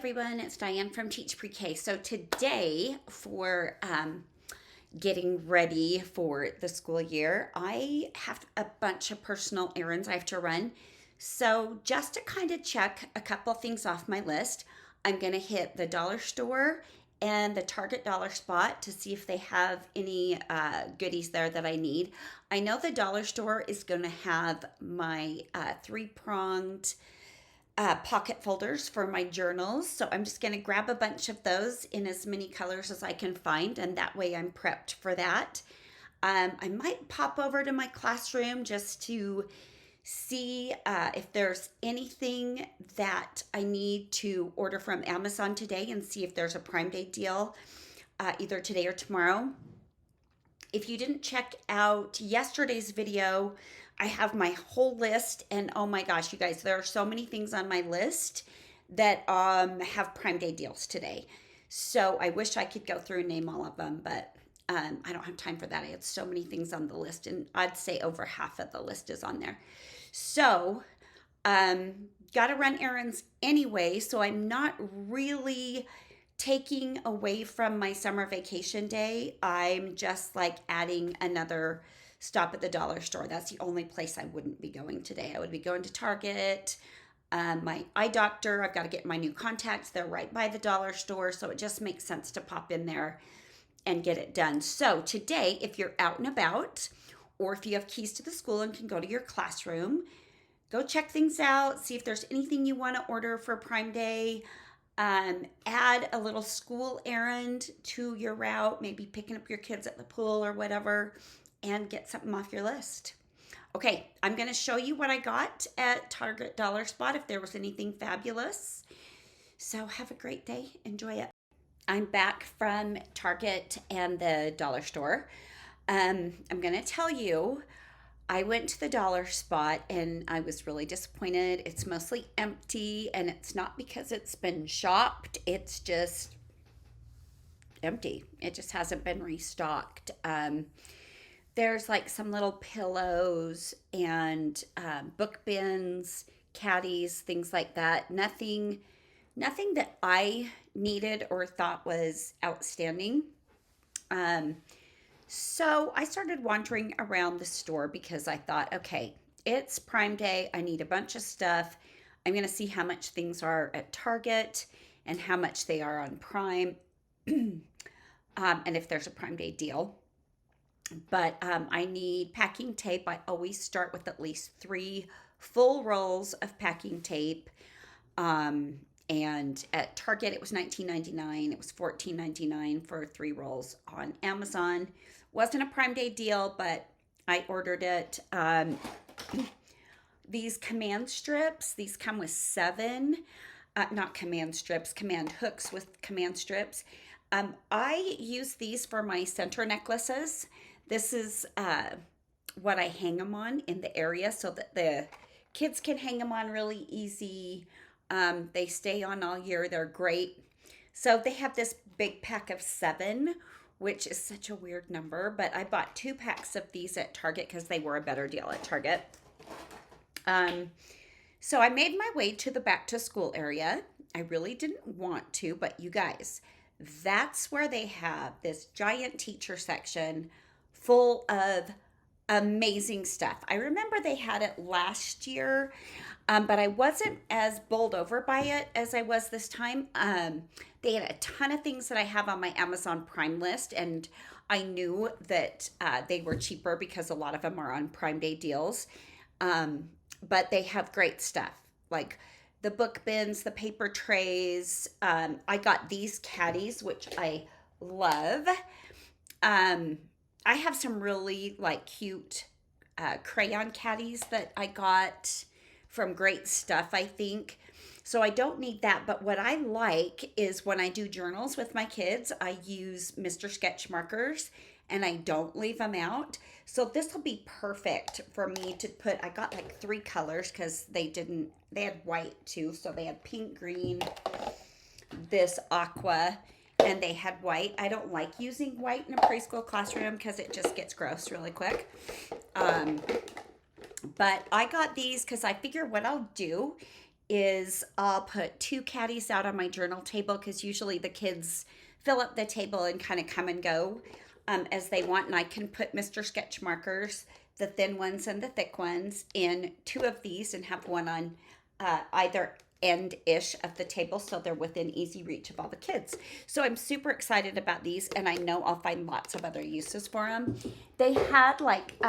everyone, it's Diane from Teach Pre-K. So today for getting ready for the school year, I have a bunch of personal errands I have to run. So just to kind of check a couple things off my list, I'm going to hit the dollar store and the Target dollar spot to see if they have any goodies there that I need. I know the dollar store is going to have my three-pronged pocket folders for my journals. So I'm just going to grab a bunch of those in as many colors as I can find, and that way I'm prepped for that. I might pop over to my classroom just to see if there's anything that I need to order from Amazon today and see if there's a Prime Day deal either today or tomorrow. If you didn't check out yesterday's video, I have my whole list, and oh my gosh, you guys, there are so many things on my list that have Prime Day deals today. So I wish I could go through and name all of them, but I don't have time for that. I had so many things on the list, and I'd say over half of the list is on there. So got to run errands anyway, so I'm not really taking away from my summer vacation day. I'm just like adding another stop at the dollar store. That's the only place I wouldn't be going today. I would be going to Target, my eye doctor. I've got to get my new contacts. They're right by the dollar store, so it just makes sense to pop in there and get it done. So today, if you're out and about, or if you have keys to the school and can go to your classroom, go check things out, see if there's anything you want to order for Prime Day. Add a little school errand to your route, maybe picking up your kids at the pool or whatever, and get something off your list. Okay, I'm going to show you what I got at Target Dollar Spot if there was anything fabulous. So have a great day. Enjoy it. I'm back from Target and the dollar store. I'm going to tell you, I went to the dollar spot and I was really disappointed. It's mostly empty, and it's not because it's been shopped. It's just empty. It just hasn't been restocked. There's like some little pillows and book bins, caddies, things like that. Nothing that I needed or thought was outstanding. So I started wandering around the store because I thought, okay, it's Prime Day. I need a bunch of stuff. I'm going to see how much things are at Target and how much they are on Prime, and if there's a Prime Day deal. But I need packing tape. I always start with at least 3 full rolls of packing tape. And at Target, it was $19.99. It was $14.99 for 3 rolls. On Amazon, wasn't a Prime Day deal, but I ordered it. These command strips, these come with 7, not command strips, command hooks with command strips. I use these for my center necklaces. This is what I hang them on in the area so that the kids can hang them on really easy. They stay on all year. They're great. So they have this big pack of 7, which is such a weird number, but I bought 2 packs of these at Target because they were a better deal at Target. So I made my way to the back to school area. I really didn't want to, but you guys, that's where they have this giant teacher section full of amazing stuff. I remember they had it last year, but I wasn't as bowled over by it as I was this time. They had a ton of things that I have on my Amazon Prime list, and I knew that they were cheaper because a lot of them are on Prime Day deals. But they have great stuff, like the book bins, the paper trays. I got these caddies, which I love. I have some really like cute crayon caddies that I got from Great Stuff, I think. So I don't need that. But what I like is when I do journals with my kids, I use Mr. Sketch markers and I don't leave them out. So this will be perfect for me to put. I got like 3 colors because they had white too. So they had pink, green, this aqua, and they had white. I don't like using white in a preschool classroom because it just gets gross really quick. But I got these because I figure what I'll do is I'll put 2 caddies out on my journal table because usually the kids fill up the table and kind of come and go as they want. And I can put Mr. Sketch markers, the thin ones and the thick ones, in 2 of these and have one on either end-ish of the table so they're within easy reach of all the kids. So I'm super excited about these, and I know I'll find lots of other uses for them. They had like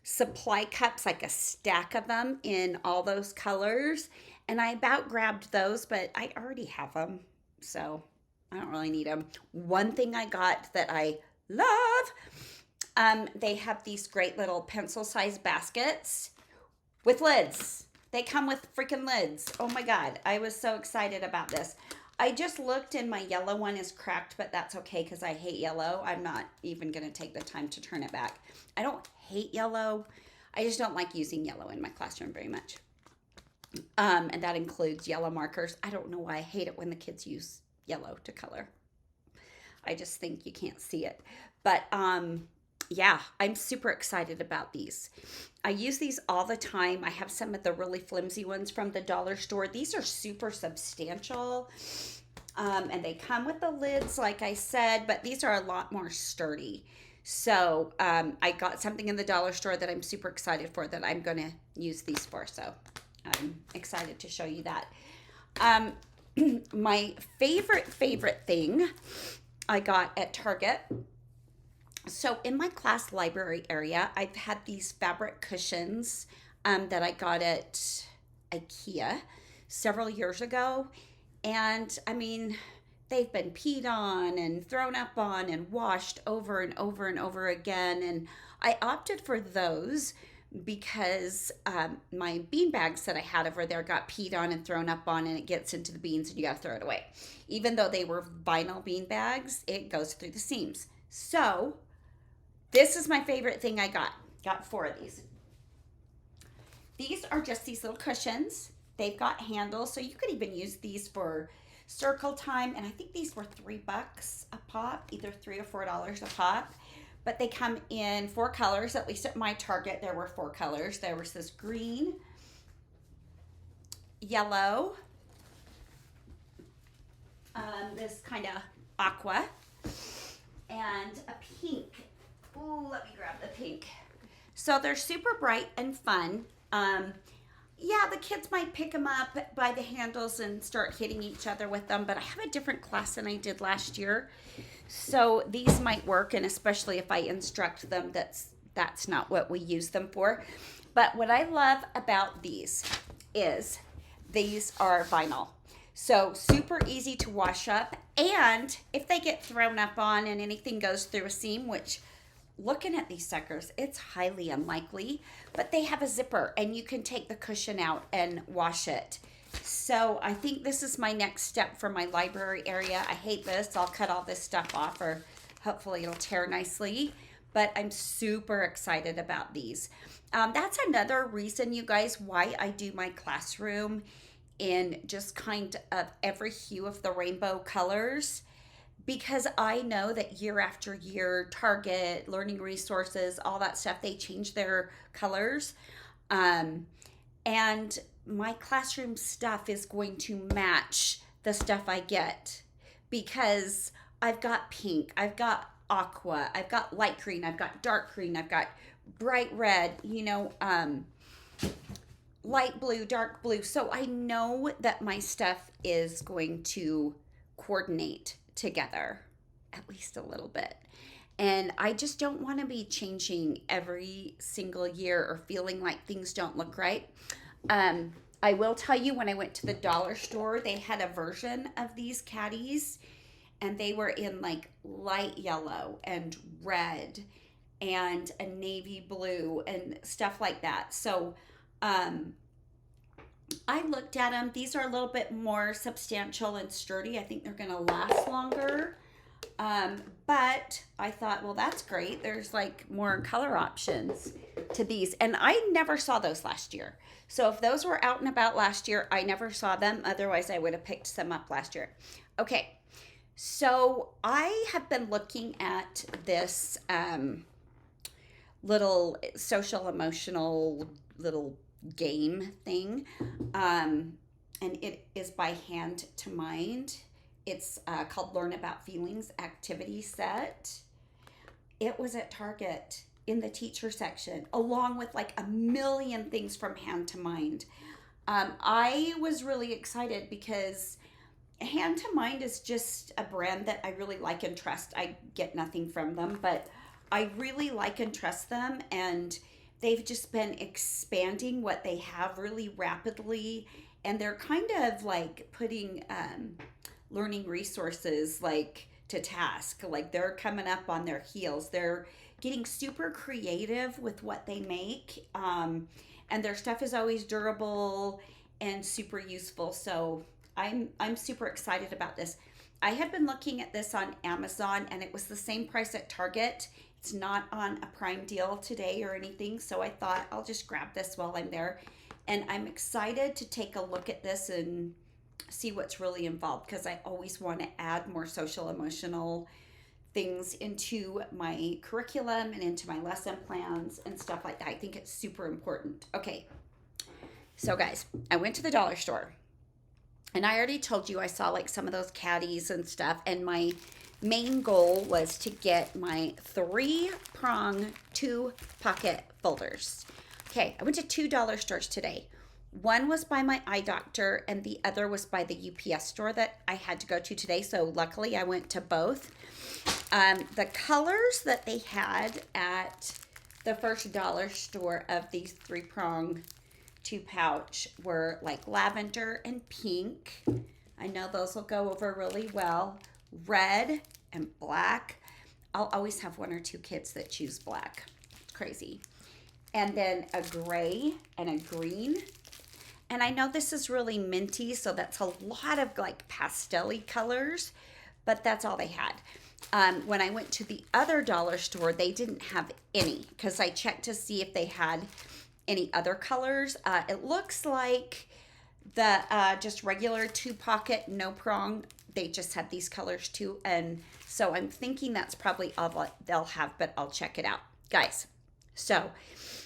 supply cups, like a stack of them in all those colors, and I about grabbed those, but I already have them, so I don't really need them. One thing I got that I love, they have these great little pencil-sized baskets with lids. They come with freaking lids. Oh my God, I was so excited about this. I just looked and my yellow one is cracked, but that's okay because I hate yellow. I'm not even going to take the time to turn it back. I don't hate yellow. I just don't like using yellow in my classroom very much. And that includes yellow markers. I don't know why I hate it when the kids use yellow to color. I just think you can't see it. But yeah, I'm super excited about these. I use these all the time. I have some of the really flimsy ones from the dollar store. These are super substantial. And they come with the lids, like I said, but these are a lot more sturdy. So I got something in the dollar store that I'm super excited for that I'm going to use these for. So I'm excited to show you that. My favorite thing I got at Target. So in my class library area, I've had these fabric cushions that I got at IKEA several years ago. And I mean, they've been peed on and thrown up on and washed over and over and over again. And I opted for those because my bean bags that I had over there got peed on and thrown up on, and it gets into the beans and you got to throw it away. Even though they were vinyl bean bags, it goes through the seams. So this is my favorite thing I got. Got 4 of these. These are just these little cushions. They've got handles, so you could even use these for circle time. And I think these were $3 a pop, either $3 or $4 a pop. But they come in 4 colors. At least at my Target, there were 4 colors. There was this green, yellow, this kind of aqua, and a pink. Ooh, let me grab the pink. So they're super bright and fun. Yeah, the kids might pick them up by the handles and start hitting each other with them, but I have a different class than I did last year. So these might work, and especially if I instruct them that's not what we use them for. But what I love about these is these are vinyl. So super easy to wash up, and if they get thrown up on and anything goes through a seam, which looking at these suckers, it's highly unlikely, but they have a zipper and you can take the cushion out and wash it. So I think this is my next step for my library area. I hate this. I'll cut all this stuff off, or hopefully it'll tear nicely, but I'm super excited about these. That's another reason, you guys, why I do my classroom in just kind of every hue of the rainbow colors, because I know that year after year, Target, Learning Resources, all that stuff, they change their colors. And my classroom stuff is going to match the stuff I get, because I've got pink, I've got aqua, I've got light green, I've got dark green, I've got bright red, light blue, dark blue. So I know that my stuff is going to coordinate together at least a little bit. And I just don't want to be changing every single year or feeling like things don't look right. I will tell you, when I went to the dollar store, they had a version of these caddies, and they were in like light yellow and red and a navy blue and stuff like that. So I looked at them. These are a little bit more substantial and sturdy. I think they're going to last longer. But I thought, well, that's great. There's like more color options to these. And I never saw those last year. So if those were out and about last year, I never saw them. Otherwise, I would have picked some up last year. Okay. So I have been looking at this little social emotional little game thing. Um, and it is by Hand to Mind. It's called Learn About Feelings Activity Set. It was at Target in the teacher section, along with like a million things from Hand to Mind. I was really excited because Hand to Mind is just a brand that I really like and trust. I get nothing from them, but I really like and trust them. And they've just been expanding what they have really rapidly. And they're kind of like putting learning resources like to task. Like they're coming up on their heels. They're getting super creative with what they make. And their stuff is always durable and super useful. So I'm super excited about this. I had been looking at this on Amazon and it was the same price at Target. It's not on a Prime deal today or anything, so I thought I'll just grab this while I'm there. And I'm excited to take a look at this and see what's really involved because I always want to add more social emotional things into my curriculum and into my lesson plans and stuff like that. I think it's super important. Okay, so guys, I went to the dollar store and I already told you I saw like some of those caddies and stuff, and my main goal was to get my 3-prong 2-pocket folders. Okay, I went to $2 stores today. One was by my eye doctor and the other was by the UPS store that I had to go to today. So luckily I went to both. The colors that they had at the first dollar store of these 3-prong 2-pouch were like lavender and pink. I know those will go over really well. Red and black. I'll always have one or two kids that choose black. It's crazy. And then a gray and a green. And I know this is really minty, so that's a lot of like pastel-y colors, but that's all they had. When I went to the other dollar store, they didn't have any because I checked to see if they had any other colors. It looks like the just regular 2-pocket, no prong, they just had these colors too. And so I'm thinking that's probably all they'll have, but I'll check it out. Guys, so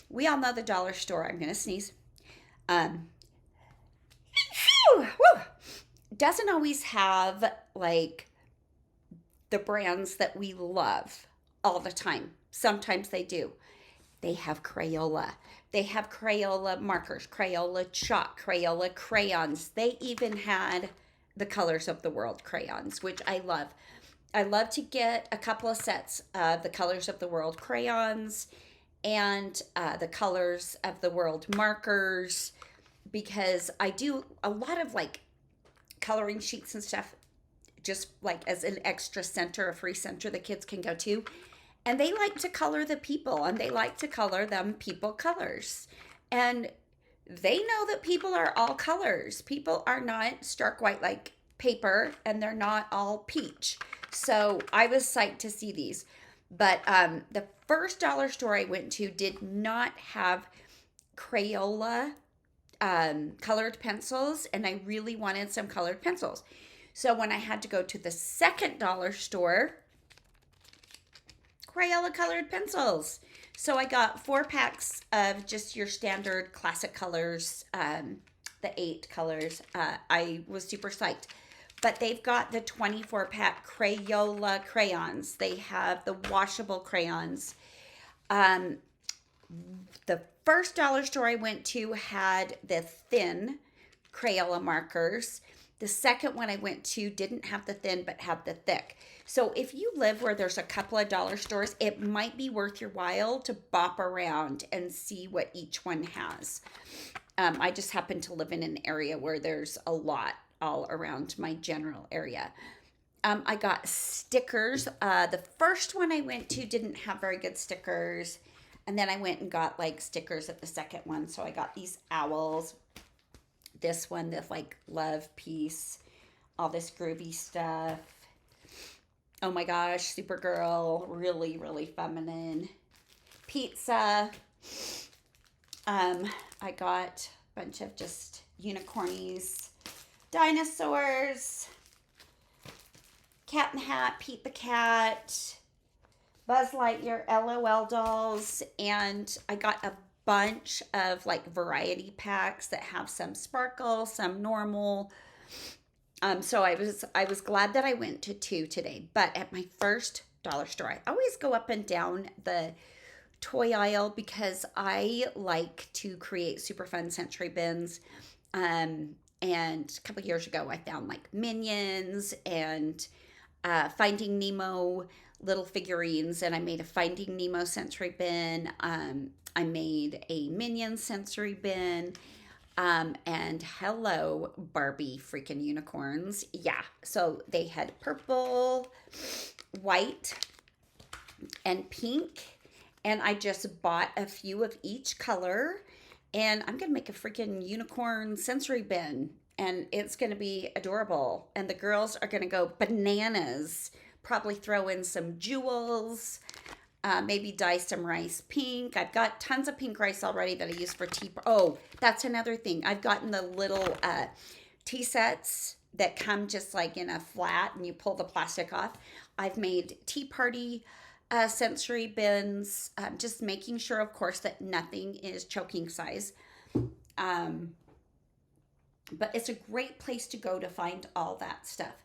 we all know the dollar store. I'm going to sneeze. Doesn't always have like the brands that we love all the time. Sometimes they do. They have Crayola. They have Crayola markers, Crayola chalk, Crayola crayons. They even had the Colors of the World crayons, which I love. I love to get a couple of sets of the Colors of the World crayons and the Colors of the World markers because I do a lot of like coloring sheets and stuff just like as an extra center, a free center the kids can go to. And they like to color the people and they like to color them people colors. And they know that people are all colors. People are not stark white like paper and they're not all peach. So I was psyched to see these. But the first dollar store I went to did not have Crayola colored pencils, and I really wanted some colored pencils. So when I had to go to the second dollar store, Crayola colored pencils. So I got 4 packs of just your standard classic colors, the 8 colors. I was super psyched. But they've got the 24-pack Crayola crayons. They have the washable crayons. The first dollar store I went to had the thin Crayola markers. The second one I went to didn't have the thin, but had the thick. So if you live where there's a couple of dollar stores, it might be worth your while to bop around and see what each one has. I just happen to live in an area where there's a lot all around my general area. I got stickers. The first one I went to didn't have very good stickers. And then I went and got like stickers at the second one. So I got these owls. This one, this like love, peace, all this groovy stuff. Oh my gosh, Supergirl, really, really feminine. Pizza. I got a bunch of just unicornies, dinosaurs, Cat in the Hat, Pete the Cat, Buzz Lightyear, LOL dolls, and I got a bunch of like variety packs that have some sparkle, some normal. So I was glad that I went to two today. But at my first dollar store, I always go up and down the toy aisle because I like to create super fun sensory bins. And a couple years ago, I found like Minions and Finding Nemo little figurines, and I made a Finding Nemo sensory bin. I made a Minion sensory bin. And hello, Barbie freaking unicorns. Yeah, so they had purple, white, and pink. And I just bought a few of each color. And I'm going to make a freaking unicorn sensory bin. And it's going to be adorable. And the girls are going to go bananas. Probably throw in some jewels. Maybe dye some rice pink. I've got tons of pink rice already that I use for tea. Oh, that's another thing. I've gotten the little tea sets that come just like in a flat and you pull the plastic off. I've made tea party sensory bins, just making sure, of course, that nothing is choking size. But it's a great place to go to find all that stuff.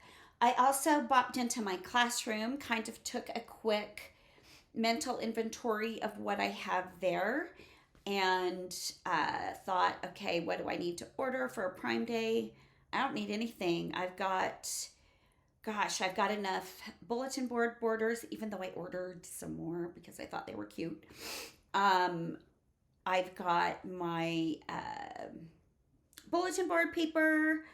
I also bopped into my classroom, kind of took a quick mental inventory of what I have there, and thought, okay, what do I need to order for a Prime Day? I don't need anything. I've got enough bulletin board borders, even though I ordered some more because I thought they were cute. I've got my bulletin board paper,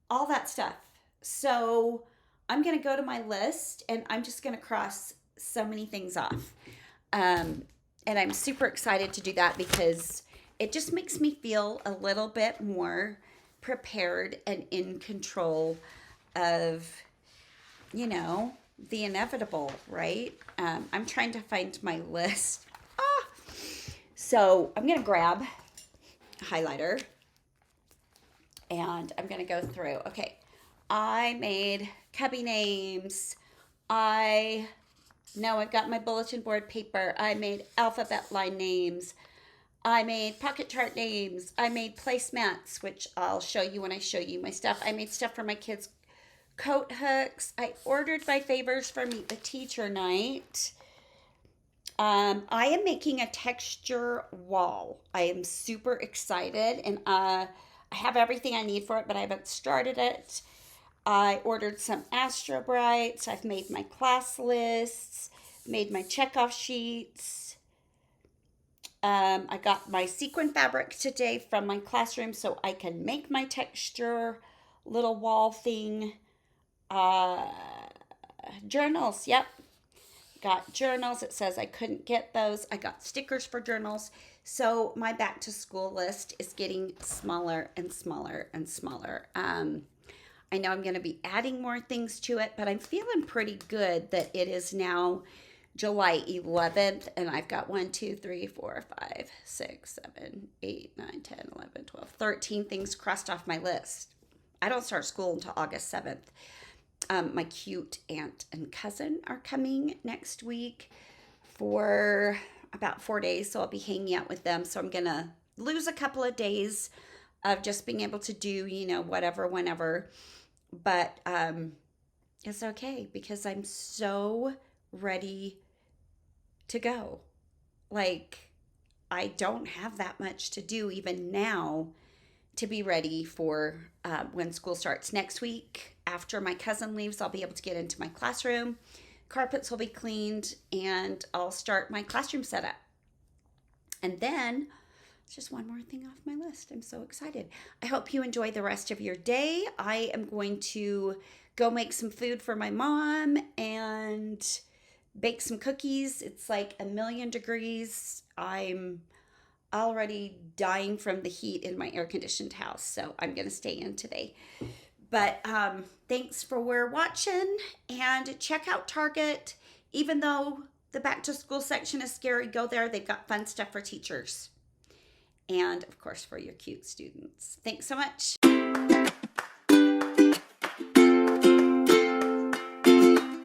all that stuff. So I'm going to go to my list and I'm just going to cross so many things off. And I'm super excited to do that because it just makes me feel a little bit more prepared and in control of, the inevitable, right? I'm trying to find my list. So I'm going to grab a highlighter and I'm going to go through. Okay. I made cubby names. I've got my bulletin board paper. I made alphabet line names. I made pocket chart names. I made placemats, which I'll show you when I show you my stuff. I made stuff for my kids' coat hooks. I ordered my favors for Meet the Teacher night. I am making a texture wall. I am super excited, and I have everything I need for it, but I haven't started it. I ordered some Astro Brights. I've made my class lists, made my checkoff sheets. I got my sequin fabric today from my classroom so I can make my texture little wall thing. Journals, yep. Got journals. It says I couldn't get those. I got stickers for journals. So my back to school list is getting smaller and smaller and smaller. I know I'm going to be adding more things to it, but I'm feeling pretty good that it is now July 11th, and I've got 1, 2, 3, 4, 5, 6, 7, 8, 9, 10, 11, 12, 13 things crossed off my list. I don't start school until August 7th. My cute aunt and cousin are coming next week for about 4 days, so I'll be hanging out with them. So I'm going to lose a couple of days of just being able to do, whatever, whenever. But it's okay because I'm so ready to go. Like, I don't have that much to do even now to be ready for when school starts next week. After my cousin leaves, I'll be able to get into my classroom. Carpets will be cleaned, and I'll start my classroom setup. And then it's just one more thing off my list. I'm so excited. I hope you enjoy the rest of your day. I am going to go make some food for my mom and bake some cookies. It's like 1,000,000 degrees. I'm already dying from the heat in my air-conditioned house, so I'm going to stay in today. But thanks for watching, and check out Target. Even though the back-to-school section is scary, go there. They've got fun stuff for teachers. And, of course, for your cute students. Thanks so much.